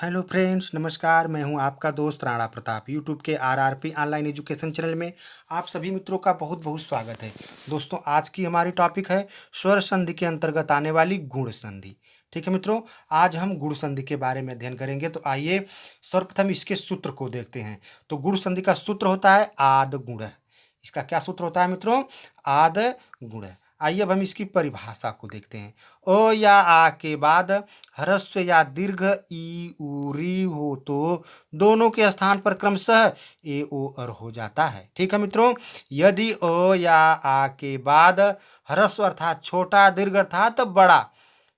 Hello friends, नमस्कार। मैं हूं आपका दोस्त राणा प्रताप। यूट्यूब के आरआरपी ऑनलाइन एजुकेशन चैनल में आप सभी मित्रों का बहुत बहुत स्वागत है। दोस्तों, आज की हमारी टॉपिक है स्वर संधि के अंतर्गत आने वाली गुण संधि। ठीक है मित्रों, आज हम गुण संधि के बारे में अध्ययन करेंगे। तो आइए सर्वप्रथम इसके सूत्र को देखते हैं। तो गुण संधि का सूत्र होता है आद गुण। इसका क्या सूत्र होता है मित्रों? आद गुण। आइए अब हम इसकी परिभाषा को देखते हैं। अ या आ के बाद ह्रस्व या दीर्घ ई उ री हो तो दोनों के स्थान पर क्रमशः ए ओ अर हो जाता है। ठीक है मित्रों, यदि अ या आ के बाद ह्रस्व अर्थात छोटा, दीर्घ अर्थात बड़ा,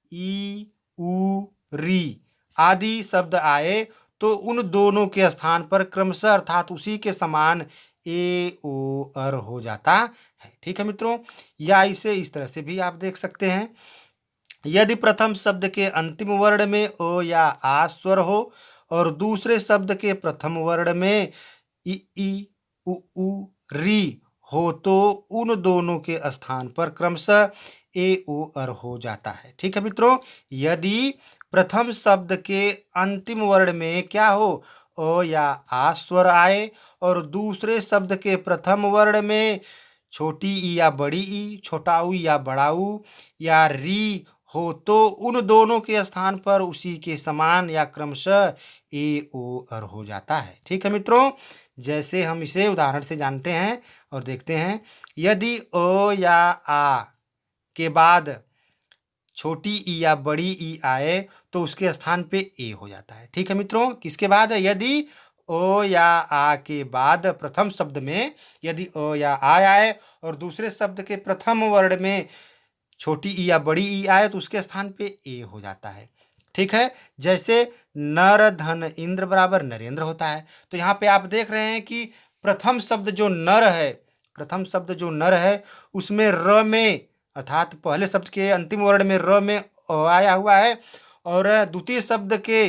ई उ री आदि शब्द आए तो उन दोनों के स्थान पर क्रमशः अर्थात उसी के समान ए ओ अर हो जाता है। ठीक है मित्रों, या इसे इस तरह से भी आप देख सकते हैं। यदि प्रथम शब्द के अंतिम वर्ण में अ या आ स्वर हो और दूसरे शब्द के प्रथम वर्ण में ई उ री हो तो उन दोनों के स्थान पर क्रमशः ए ओ अर हो जाता है। ठीक है मित्रों, यदि प्रथम शब्द के अंतिम वर्ण में क्या हो, अ या आ स्वर आए और दूसरे शब्द के प्रथम वर्ण में छोटी ई या बड़ी ई, छोटा ऊ या बड़ा ऊ या री हो तो उन दोनों के स्थान पर उसी के समान या क्रमशः ए ओ अर हो जाता है। ठीक है मित्रों, जैसे हम इसे उदाहरण से जानते हैं और देखते हैं। यदि अ या आ के बाद छोटी ई या बड़ी ई आए तो उसके स्थान पे ए हो जाता है। ठीक है मित्रों, किसके बाद है? यदि ओ या आ के बाद प्रथम शब्द में यदि अ या आ आए और दूसरे शब्द के प्रथम वर्ण में छोटी ई या बड़ी ई आए तो उसके स्थान पे ए हो जाता है। ठीक है, जैसे नर धन इंद्र बराबर नरेंद्र होता है। तो यहाँ पे आप देख रहे हैं कि प्रथम शब्द जो नर है, प्रथम शब्द जो नर है उसमें र में अर्थात पहले शब्द के अंतिम वर्ण में र में अ आया हुआ है और द्वितीय शब्द के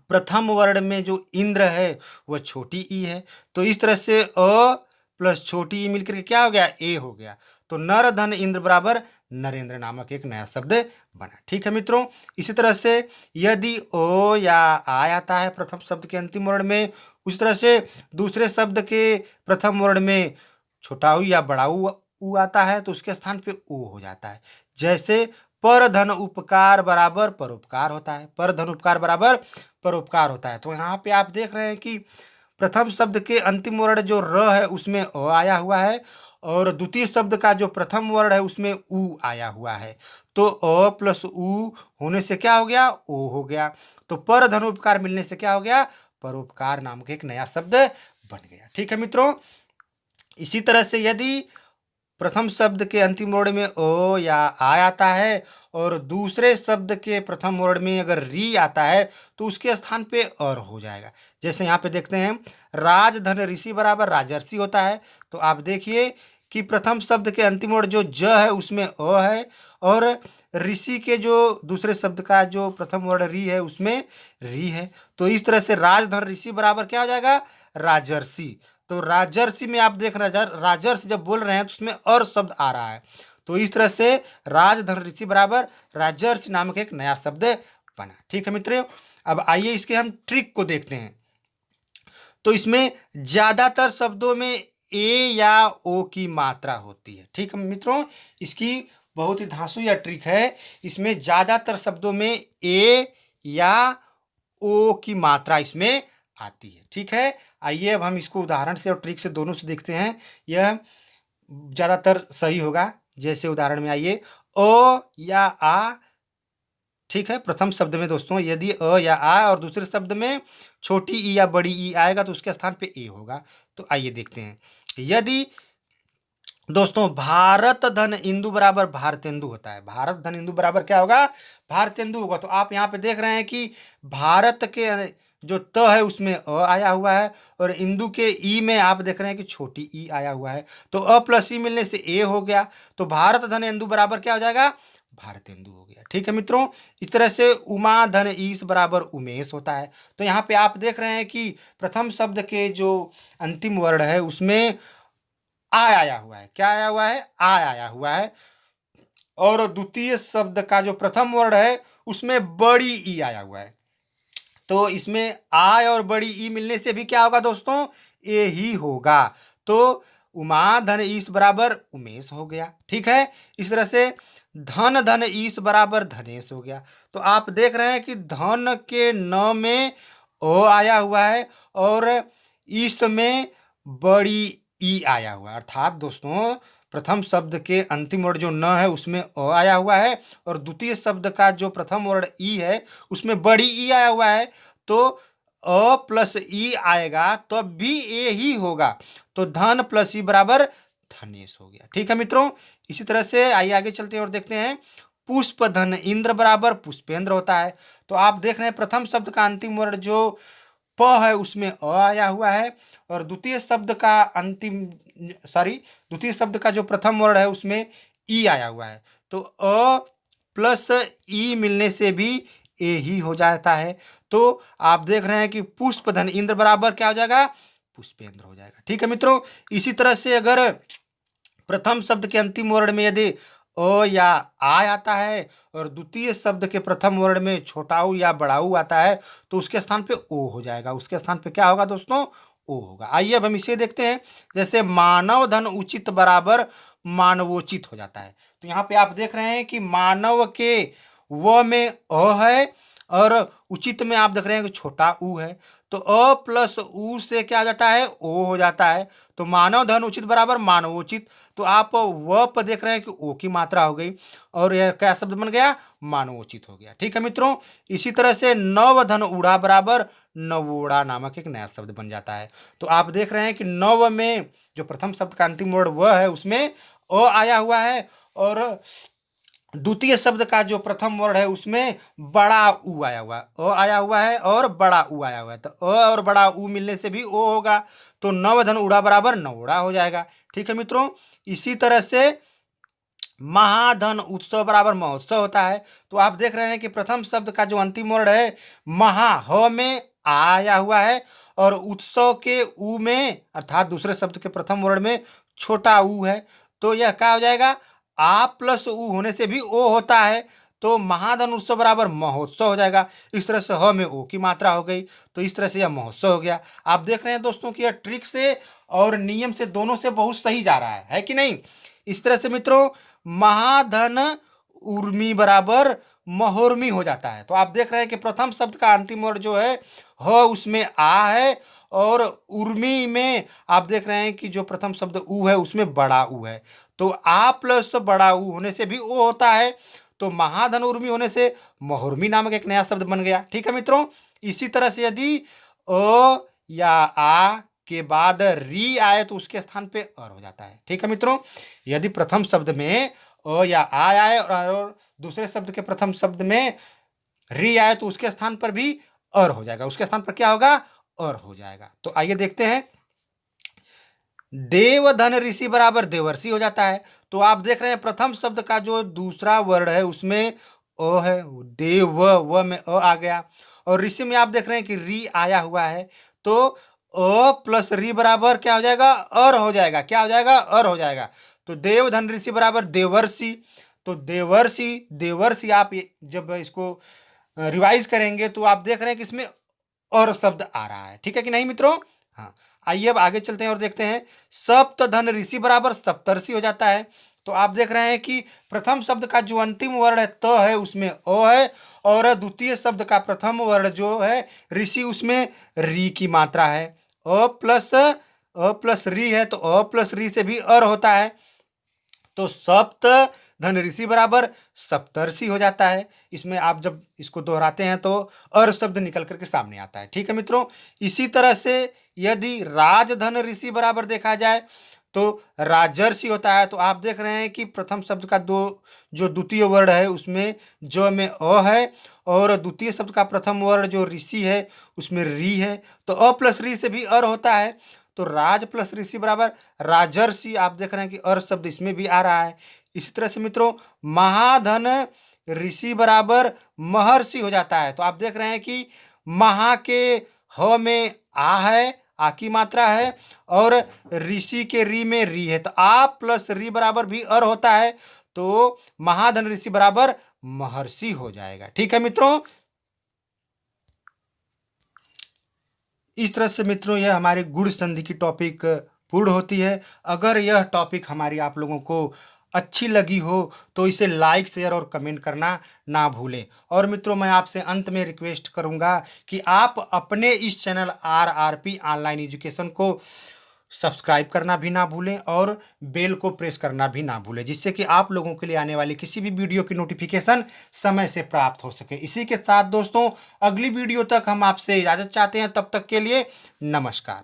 प्रथम वर्ण में जो इंद्र है वह छोटी ई है। तो इस तरह से अ प्लस छोटी ई मिलकर के क्या हो गया? ए हो गया। तो नर धन इंद्र बराबर नरेंद्र नामक एक नया शब्द बना। ठीक है मित्रों, इसी तरह से यदि ओ या आ आता है प्रथम शब्द के अंतिम वर्ण में, उसी तरह से दूसरे शब्द के प्रथम वर्ण में छोटा ऊ या बड़ा ऊ आता है तो उसके स्थान पे ओ हो जाता है। जैसे पर धन उपकार बराबर परोपकार होता है, पर धन उपकार बराबर परोपकार होता है। तो यहाँ पे आप देख रहे हैं कि प्रथम शब्द के अंतिम वर्ण जो र है उसमें अ आया हुआ है और द्वितीय शब्द का जो प्रथम वर्ण है उसमें उ आया हुआ है। तो अ प्लस उ होने से क्या हो गया? ओ हो गया। तो पर धनोपकार मिलने से क्या हो गया? परोपकार नाम का एक नया शब्द बन गया। ठीक है मित्रों, इसी तरह से यदि प्रथम शब्द के अंतिम वर्ण में ओ या आ आता है और दूसरे शब्द के प्रथम वर्ण में अगर री आता है तो उसके स्थान पे और हो जाएगा। जैसे यहाँ पे देखते हैं राजधन ऋषि बराबर राजर्षि होता है। तो आप देखिए कि प्रथम शब्द के अंतिम वर्ण जो ज है उसमें अ है और ऋषि के जो दूसरे शब्द का जो प्रथम वर्ण री है उसमें री है। तो इस तरह से राजधन ऋषि बराबर क्या हो जाएगा? राजर्षि। तो राजर्षि में आप देख रहे हैं राजर्षि जब बोल रहे हैं तो उसमें और शब्द आ रहा है। तो इस तरह से राजधन ऋषि बराबर राजर्षि नामक एक नया शब्द बना। ठीक है मित्रों, अब आइए इसके हम ट्रिक को देखते हैं। तो इसमें ज्यादातर शब्दों में ए या ओ की मात्रा होती है। ठीक है मित्रों, इसकी बहुत ही धांसू या ट्रिक है। इसमें ज्यादातर शब्दों में ए या ओ की मात्रा इसमें आती है। ठीक है, आइए अब हम इसको उदाहरण से और ट्रिक से दोनों से देखते हैं। यह ज़्यादातर सही होगा। जैसे उदाहरण में आइए अ या आ। ठीक है, प्रथम शब्द में दोस्तों यदि अ या आ और दूसरे शब्द में छोटी ई या बड़ी ई आएगा तो उसके स्थान पे ए होगा। तो आइए देखते हैं। यदि दोस्तों भारत धन इंदु बराबर भारतेंदु होता है, भारत धन इंदु बराबर क्या होगा? भारतेंदु होगा। तो आप यहाँ पे देख रहे हैं कि भारत के जो त है उसमें अ आया हुआ है और इंदु के ई में आप देख रहे हैं कि छोटी ई आया हुआ है। तो अ प्लस ई मिलने से ए हो गया। तो भारत धन इंदु बराबर क्या हो जाएगा? भारतेंदु हो गया। ठीक है मित्रों, इस तरह से उमा धन ईश बराबर उमेश होता है। तो यहाँ पे आप देख रहे हैं कि प्रथम शब्द के जो अंतिम वर्ण है उसमें आ आया हुआ है। क्या आया हुआ है? आ आया हुआ है और द्वितीय शब्द का जो प्रथम वर्ण है उसमें बड़ी ई आया हुआ है। तो इसमें आ और बड़ी ई मिलने से भी क्या होगा दोस्तों, ए ही होगा। तो उमा धन ईश बराबर उमेश हो गया। ठीक है, इस तरह से धन धन ईश बराबर धनेश हो गया। तो आप देख रहे हैं कि धन के न में ओ आया हुआ है और ईश में बड़ी ई आया हुआ है, अर्थात दोस्तों प्रथम शब्द के अंतिम वर्ण जो न है उसमें अ आया हुआ है और द्वितीय शब्द का जो प्रथम वर्ण ई है उसमें बड़ी ई आया हुआ है। तो अ प्लस ई आएगा तब भी ए ही होगा। तो धन प्लस ई बराबर धनेश हो गया। ठीक है मित्रों, इसी तरह से आइए आगे चलते हैं और देखते हैं पुष्प धन इंद्र बराबर पुष्पेंद्र होता है। तो आप देख रहे हैं प्रथम शब्द का अंतिम वर्ण जो प है उसमें अ आया हुआ है और द्वितीय शब्द का द्वितीय शब्द का जो प्रथम वर्ण है उसमें ई आया हुआ है। तो अ प्लस ई मिलने से भी ए ही हो जाता है। तो आप देख रहे हैं कि पुष्प धन इंद्र बराबर क्या हो जाएगा, पुष्पेंद्र हो जाएगा। ठीक है मित्रों, इसी तरह से अगर प्रथम शब्द के अंतिम वर्ण में यदि अ या आ आता है और द्वितीय शब्द के प्रथम वर्ण में छोटा ऊ या बड़ा ऊ आता है तो उसके स्थान पे ओ हो जाएगा। उसके स्थान पे क्या होगा दोस्तों, ओ होगा। आइए अब हम इसे देखते हैं। जैसे मानव धन उचित बराबर मानवोचित हो जाता है। तो यहाँ पे आप देख रहे हैं कि मानव के व में अ है और उचित में आप देख रहे हैं कि छोटा ऊ है। तो अ प्लस ऊ से क्या आ जाता है, ओ हो जाता है। तो मानव धन उचित बराबर मानवोचित। तो आप व पर देख रहे हैं कि ओ की मात्रा हो गई और यह क्या शब्द बन गया, मानवोचित हो गया। ठीक है मित्रों, इसी तरह से नव धन उड़ा बराबर नवोड़ा नामक एक नया शब्द बन जाता है। तो आप देख रहे हैं कि नव में जो प्रथम शब्द का अंतिम वर्ण व है उसमें अ आया हुआ है और द्वितीय शब्द का जो प्रथम वर्ण है उसमें बड़ा ऊ आया हुआ है, अ आया हुआ है और बड़ा ऊ आया हुआ है। तो अ और बड़ा ऊ मिलने से भी ओ होगा। तो नव धन उड़ा बराबर नवोड़ा हो जाएगा। ठीक है मित्रों, इसी तरह से महाधन उत्सव बराबर महोत्सव होता है। तो आप देख रहे हैं कि प्रथम शब्द का जो अंतिम वर्ण है महा ह में आ आया हुआ है और उत्सव के ऊ में अर्थात दूसरे शब्द के प्रथम वर्ण में छोटा ऊ है। तो यह क्या हो जाएगा, आ प्लस ऊ होने से भी ओ होता है। तो महाधन उत्सव बराबर महोत्सव हो जाएगा। इस तरह से ह में ओ की मात्रा हो गई। तो इस तरह से यह महोत्सव हो गया। आप देख रहे हैं दोस्तों कि यह ट्रिक से और नियम से दोनों से बहुत सही जा रहा है कि नहीं। इस तरह से मित्रों महाधन उर्मी बराबर महोर्मी हो जाता है। तो आप देख रहे हैं कि प्रथम शब्द का अंतिम वर्ण जो है ह उसमें आ है और उर्मी में आप देख रहे हैं कि जो प्रथम शब्द ऊ है उसमें बड़ा ऊ है। तो आ प्लस बड़ा ऊ होने से भी ओ होता है। तो महाधन उर्मी होने से महोर्मी नामक एक नया शब्द बन गया। ठीक है मित्रों, इसी तरह से यदि अ या आ के बाद री आए तो उसके स्थान पे अर हो जाता है। ठीक है मित्रों, यदि प्रथम शब्द में अ या आ आए और दूसरे शब्द के प्रथम शब्द में री आए तो उसके स्थान पर भी अर हो जाएगा। उसके स्थान पर क्या होगा, अर हो जाएगा। तो आइए देखते हैं, देव धन ऋषि बराबर देवर्षि हो जाता है। तो आप देख रहे हैं प्रथम शब्द का जो दूसरा वर्ण है उसमें अ है, देव व में अ आ गया और ऋषि में आप देख रहे हैं कि री आया हुआ है। तो अ प्लस री बराबर क्या हो जाएगा, अर हो जाएगा। क्या हो जाएगा, अर हो जाएगा। तो देव धन ऋषि बराबर देवर्षि। तो देवर्षि देवर्षि आप जब इसको रिवाइज करेंगे तो आप देख रहे हैं कि इसमें और शब्द आ रहा है। ठीक है कि नहीं मित्रों। हाँ, आइए अब आगे चलते हैं और देखते हैं सप्त धन ऋषि बराबर सप्तर्षि हो जाता है। तो आप देख रहे हैं कि प्रथम शब्द का जो अंतिम वर्ण है त है उसमें अ है और द्वितीय शब्द का प्रथम वर्ण जो है ऋषि उसमें री की मात्रा है। अ प्लस री है तो अ प्लस री से भी अर होता है। तो सप्त धन ऋषि बराबर सप्तर्षि हो जाता है। इसमें आप जब इसको दोहराते हैं तो अर शब्द निकल करके सामने आता है। ठीक है मित्रों, इसी तरह से यदि राजधन ऋषि बराबर देखा जाए तो राजर्षि होता है। तो आप देख रहे हैं कि प्रथम शब्द का जो द्वितीय वर्ण है उसमें ज में अ है और द्वितीय शब्द का प्रथम वर्ण जो ऋषि है उसमें री है। तो अ प्लस री से भी अर होता है। तो राज प्लस ऋषि बराबर राजर्षि। आप देख रहे हैं कि अर शब्द इसमें भी आ रहा है। इसी तरह से मित्रों महाधन ऋषि बराबर महर्षि हो जाता है। तो आप देख रहे हैं कि महा के ह में आ है, आ की मात्रा है और ऋषि के री में री है। तो आ प्लस री बराबर भी अर होता है। तो महाधन ऋषि बराबर महर्षि हो जाएगा। ठीक है मित्रों, इस तरह से मित्रों यह हमारे गुण संधि की टॉपिक पूर्ण होती है। अगर यह टॉपिक हमारी आप लोगों को अच्छी लगी हो तो इसे लाइक शेयर और कमेंट करना ना भूलें। और मित्रों मैं आपसे अंत में रिक्वेस्ट करूंगा कि आप अपने इस चैनल RRP ऑनलाइन एजुकेशन को सब्सक्राइब करना भी ना भूलें और बेल को प्रेस करना भी ना भूलें, जिससे कि आप लोगों के लिए आने वाली किसी भी वीडियो की नोटिफिकेशन समय से प्राप्त हो सके। इसी के साथ दोस्तों अगली वीडियो तक हम आपसे इजाज़त चाहते हैं, तब तक के लिए नमस्कार।